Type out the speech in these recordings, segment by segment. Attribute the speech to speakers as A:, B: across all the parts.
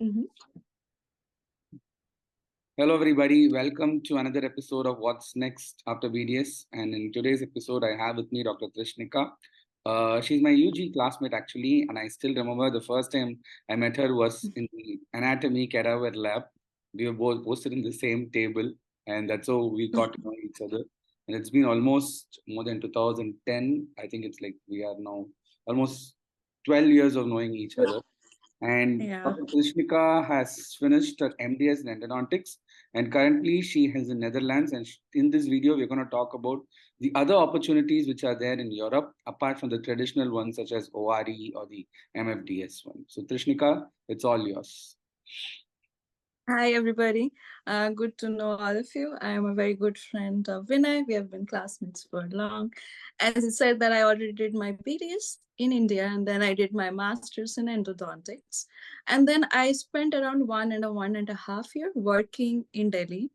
A: Mhm.
B: Hello, everybody. Welcome to another episode of What's Next After BDS. And in today's episode, I have with me Dr. Trishnika. She's my UG classmate, actually, and I still remember the first time I met her was in the anatomy cadaver lab. We were both posted in the same table, and that's how we got to know each other. And it's been almost more than 2010. I think it's like we are now almost 12 years of knowing each other. And
A: Yeah.
B: Dr. Trishnika has finished her MDS in endodontics, and currently she is in Netherlands. And in this video, we're going to talk about the other opportunities which are there in Europe, apart from the traditional ones such as ORE or the MFDS one. So, Trishnika, it's all yours.
A: Hi, everybody. Good to know all of you. I am a very good friend of Vinay. We have been classmates for long. As you said, that I already did my BDS in India, and then I did my master's in endodontics. And then I spent around 1.5 years working in Delhi.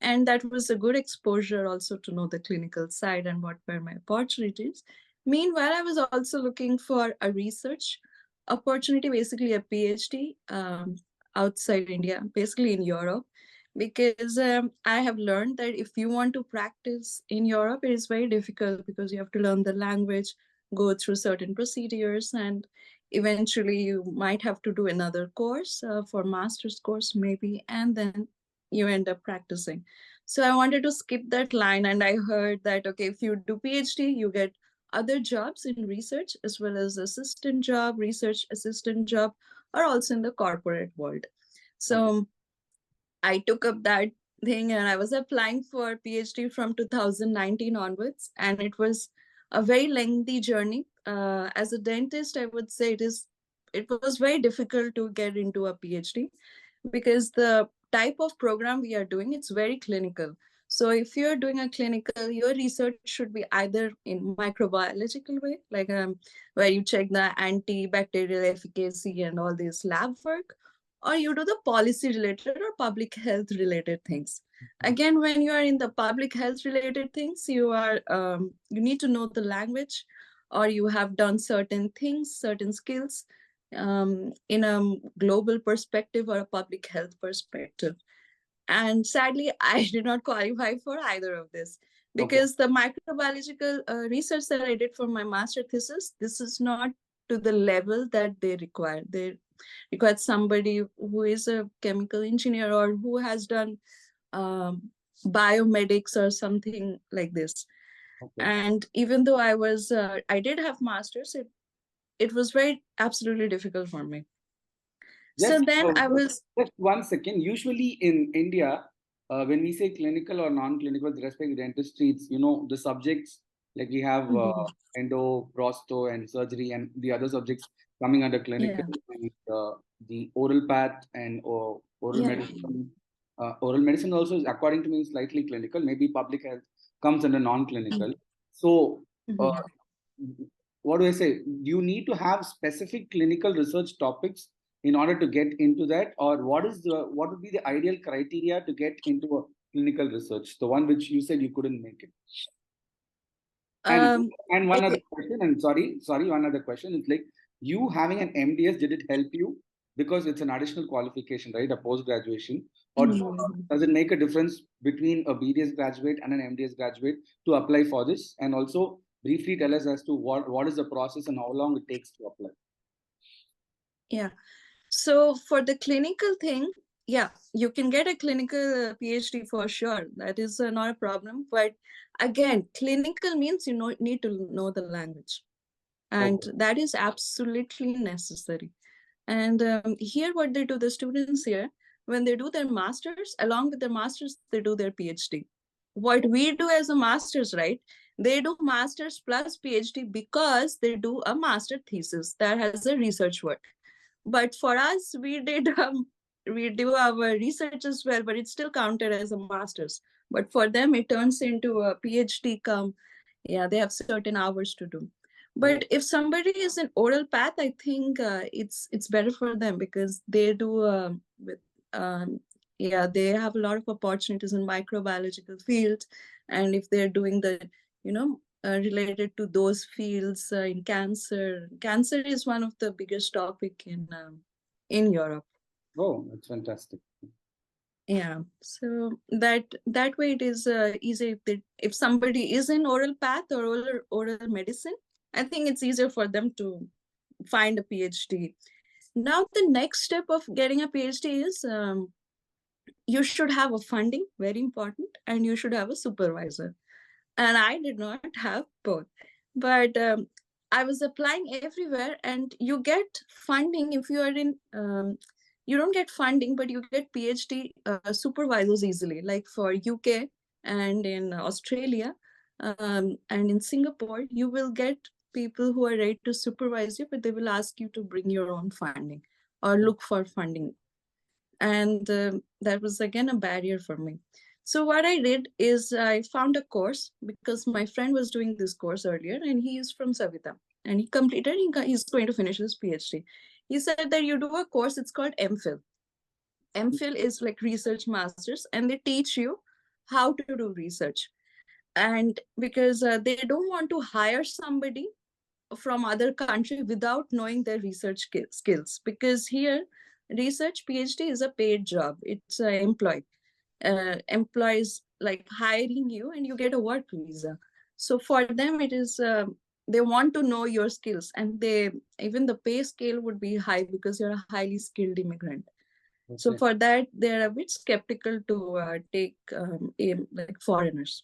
A: And that was a good exposure also to know the clinical side and what were my opportunities. Meanwhile, I was also looking for a research opportunity, basically a PhD. Outside India, basically in Europe, because I have learned that if you want to practice in Europe, it is very difficult because you have to learn the language, go through certain procedures, and eventually you might have to do another course for master's course maybe, and then you end up practicing. So I wanted to skip that line, and I heard that okay, if you do PhD, you get other jobs in research as well as assistant job, research assistant job, or also in the corporate world.
B: Okay.
A: So I took up that thing and I was applying for PhD from 2019 onwards, and it was a very lengthy journey. As a dentist, I would say it was very difficult to get into a PhD because the type of program we are doing, it's very clinical. So if you're doing a clinical, your research should be either in microbiological way, like where you check the antibacterial efficacy and all this lab work, or you do the policy related or public health related things. Again, when you are in the public health related things, you need to know the language, or you have done certain things, certain skills in a global perspective or a public health perspective. And sadly, I did not qualify for either of this
B: Okay.
A: because the microbiological research that I did for my master thesis, this is not to the level that they require. They require somebody who is a chemical engineer or who has done um, biomedics or something like this.
B: Okay.
A: And even though I did have masters, it was very absolutely difficult for me. So
B: Just,
A: then I
B: just,
A: was.
B: just 1 second. Usually in India, when we say clinical or non-clinical with respect to dentistry, it's, the subjects like we have
A: Mhm.
B: endo, prosto, and surgery, and the other subjects coming under clinical,
A: Yeah,
B: and, the oral path and oral
A: yeah.
B: medicine. Oral medicine also, is, according to me, is slightly clinical. Maybe public health comes under non-clinical. So, uh,
A: Mhm.
B: what do I say? You need to have specific clinical research topics in order to get into that, or what would be the ideal criteria to get into a clinical research, the one which you said you couldn't make it? And
A: Um,
B: and
A: I
B: one other
A: think
B: question, and sorry, one other question. It's like, you having an MDS, did it help you? Because it's an additional qualification, right? A post graduation. Or
A: Mhm.
B: does it make a difference between a BDS graduate and an MDS graduate to apply for this? And also briefly tell us as to what is the process and how long it takes to apply.
A: Yeah. So for the clinical thing, yeah, you can get a clinical PhD for sure. That is not a problem. But again, clinical means need to know the language, and
B: Okay.
A: that is absolutely necessary. And here, what they do, the students here, when they do their masters, along with their masters, they do their PhD. What we do as a masters, right? They do masters plus PhD because they do a master thesis that has a research work. But for us, we do our research as well, but it's still counted as a master's. But for them, it turns into a PhD. Yeah, they have certain hours to do.
B: Oh,
A: But if somebody is an oral path, I think it's better for them because they do with um, yeah, they have a lot of opportunities in microbiological fields, and if they're doing the related to those fields in cancer is one of the biggest topic in Europe.
B: Oh, that's fantastic.
A: Yeah, so that way it is easy if somebody is in oral path or oral medicine, I think it's easier for them to find a PhD. Now the next step of getting a PhD is you should have a funding, very important, and you should have a supervisor. And I did not have both. But I was applying everywhere, and you get funding if you are in. You don't get funding, but you get PhD supervisors easily, like for UK and in Australia and in Singapore. You will get people who are ready to supervise you, but they will ask you to bring your own funding or look for funding, and that was again a barrier for me. So what I did is I found a course because my friend was doing this course earlier, and he is from Savita, and he completed. He's going to finish his PhD. He said that you do a course. It's called MPhil. MPhil is like research masters, and they teach you how to do research. And because they don't want to hire somebody from other country without knowing their research skills, because here research PhD is a paid job. It's employed employees like hiring you, and you get a work visa. So for them it is they want to know your skills, and they even the pay scale would be high because you're a highly skilled immigrant. Okay. So for that they're a bit skeptical to take like foreigners.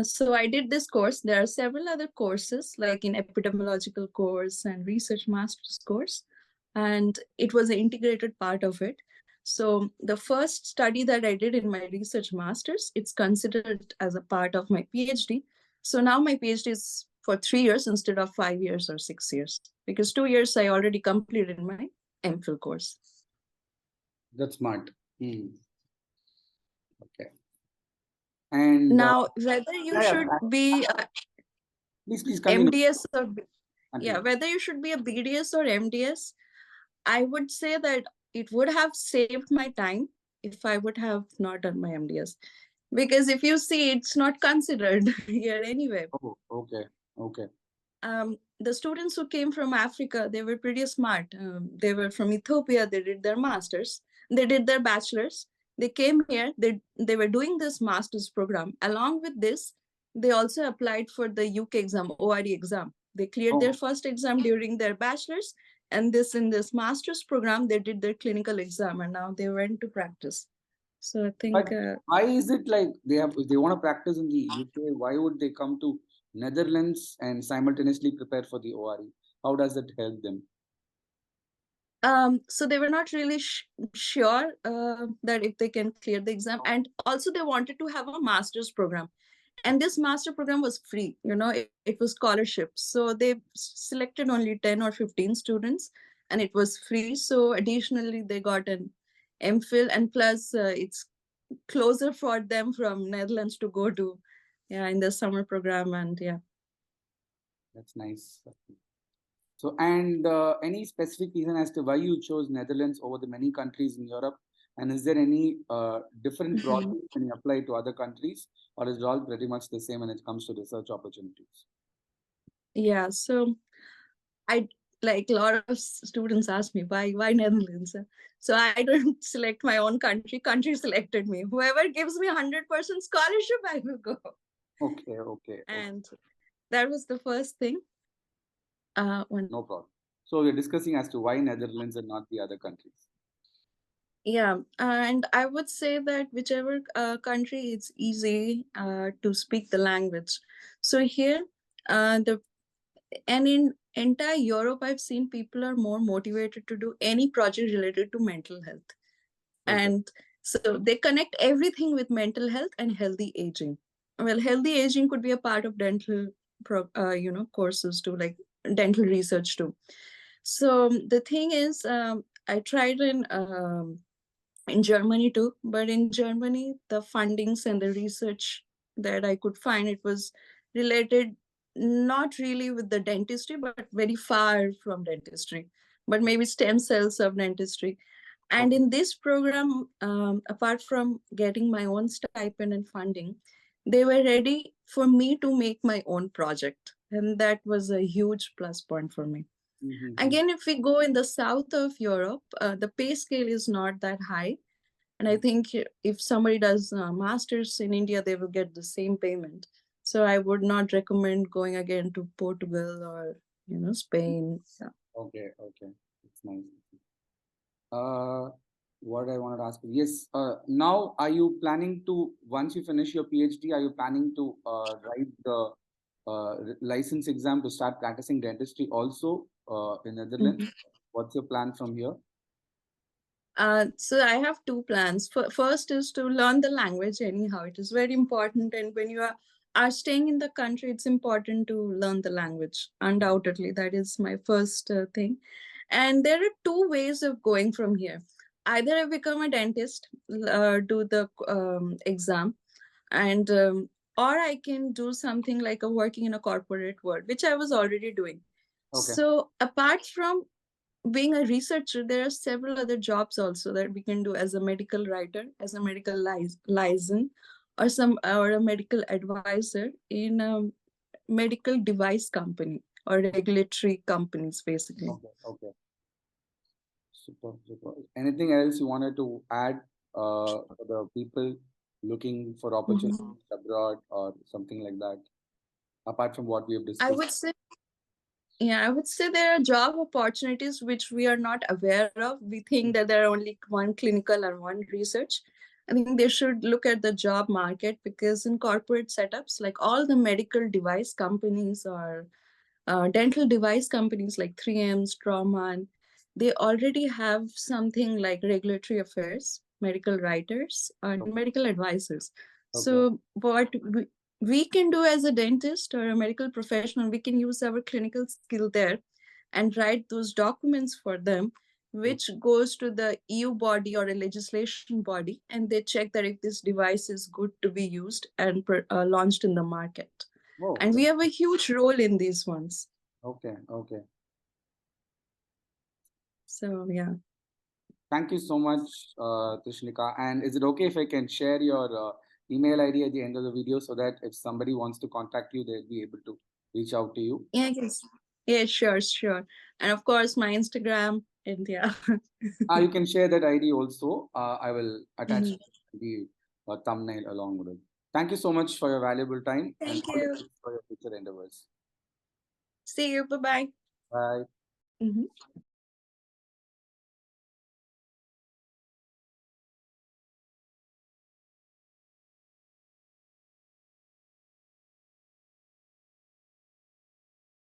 A: So I did this course. There are several other courses, like in epidemiological course and research master's course, and it was an integrated part of it. So the first study that I did in my research master's, it's considered as a part of my PhD. So now my PhD is for 3 years instead of 5 years or 6 years, because 2 years I already completed my MPhil course.
B: That's smart. Okay. And
A: now, whether you should be
B: please continue.
A: MDS or whether you should be a BDS or MDS, I would say that it would have saved my time if I would have not done my MDS. Because if you see, it's not considered here anyway.
B: Oh, okay.
A: The students who came from Africa, they were pretty smart. They were from Ethiopia. They did their masters. They did their bachelors. They came here. They were doing this master's program. Along with this, they also applied for the UK exam, ORE exam. They cleared their first exam during their bachelors, and in this master's program, they did their clinical exam, and now they went to practice. So I think.
B: But why is it like if they want to practice in the UK, why would they come to Netherlands and simultaneously prepare for the ORE? How does that help them?
A: So they were not really sure that if they can clear the exam, and also they wanted to have a master's program, and this master program was free. It was scholarship, so they selected only 10 or 15 students, and it was free. So additionally they got an MPhil, and plus it's closer for them from Netherlands to go to in the summer program. And
B: that's nice. So, and any specific reason as to why you chose Netherlands over the many countries in Europe? And is there any different process when you apply to other countries, or is it all pretty much the same when it comes to research opportunities?
A: Yeah, so I like a lot of students ask me why Netherlands. So I don't select my own country. Country selected me. Whoever gives me 100% scholarship, I will go.
B: Okay.
A: And that was the first thing.
B: No problem. So we're discussing as to why Netherlands and not the other countries.
A: Yeah, and I would say that whichever country, it's easy to speak the language. So here, and in entire Europe, I've seen people are more motivated to do any project related to mental health. Okay. And so they connect everything with mental health and healthy aging. Well, healthy aging could be a part of dental, courses too, like dental research too. So the thing is, I tried in Germany too, but in Germany, the fundings and the research that I could find, it was related not really with the dentistry, but very far from dentistry, but maybe stem cells of dentistry. And in this program, apart from getting my own stipend and funding, they were ready for me to make my own project. And that was a huge plus point for me.
B: Mm-hmm.
A: Again, if we go in the south of Europe, the pay scale is not that high. And I think if somebody does masters in India, they will get the same payment. So I would not recommend going again to Portugal or Spain. Yeah.
B: Okay, okay. It's nice. Uh, what I wanted to ask you, yes, now are you planning to, once you finish your PhD, are you planning to write the license exam to start practicing dentistry also in Netherlands?
A: Mhm.
B: What's your plan from here?
A: So I have two plans. First is to learn the language anyhow. It is very important, and when you are staying in the country, it's important to learn the language. Undoubtedly, that is my first thing. And there are two ways of going from here. Either I become a dentist, do the exam, and or I can do something like a working in a corporate world, which I was already doing.
B: Okay,
A: So apart from being a researcher, there are several other jobs also that we can do as a medical writer, as a medical liaison, or a medical advisor in a medical device company or regulatory companies, basically.
B: okay, okay. Super, super. Anything else you wanted to add for the people looking for opportunities
A: Mhm.
B: abroad or something like that, apart from what we have
A: I
B: discussed?
A: would say Yeah, I would say there are job opportunities which we are not aware of. We think that there are only one clinical or one research. I think they should look at the job market, because in corporate setups, like all the medical device companies or dental device companies like 3M, Straumann, they already have something like regulatory affairs, medical writers, and
B: Okay,
A: medical advisors.
B: okay,
A: So what we can do as a dentist or a medical professional, we can use our clinical skill there and write those documents for them,
B: okay.
A: which goes to the EU body or a legislation body, and they check that if this device is good to be used and launched in the market.
B: Oh,
A: And we
B: that's
A: have a huge role in these ones.
B: okay, okay.
A: So yeah.
B: Thank you so much, Trishnika. And is it okay if I can share your email ID at the end of the video so that if somebody wants to contact you, they'll be able to reach out to you?
A: Yeah, yes. Yeah, sure, sure. And of course my Instagram, and yeah.
B: You can share that ID also. I will attach
A: Mhm.
B: the thumbnail along with it. Thank you so much for your valuable time and
A: Thank
B: all the
A: you.
B: best for your future endeavors.
A: See you. Bye bye.
B: Bye.
A: Mhm.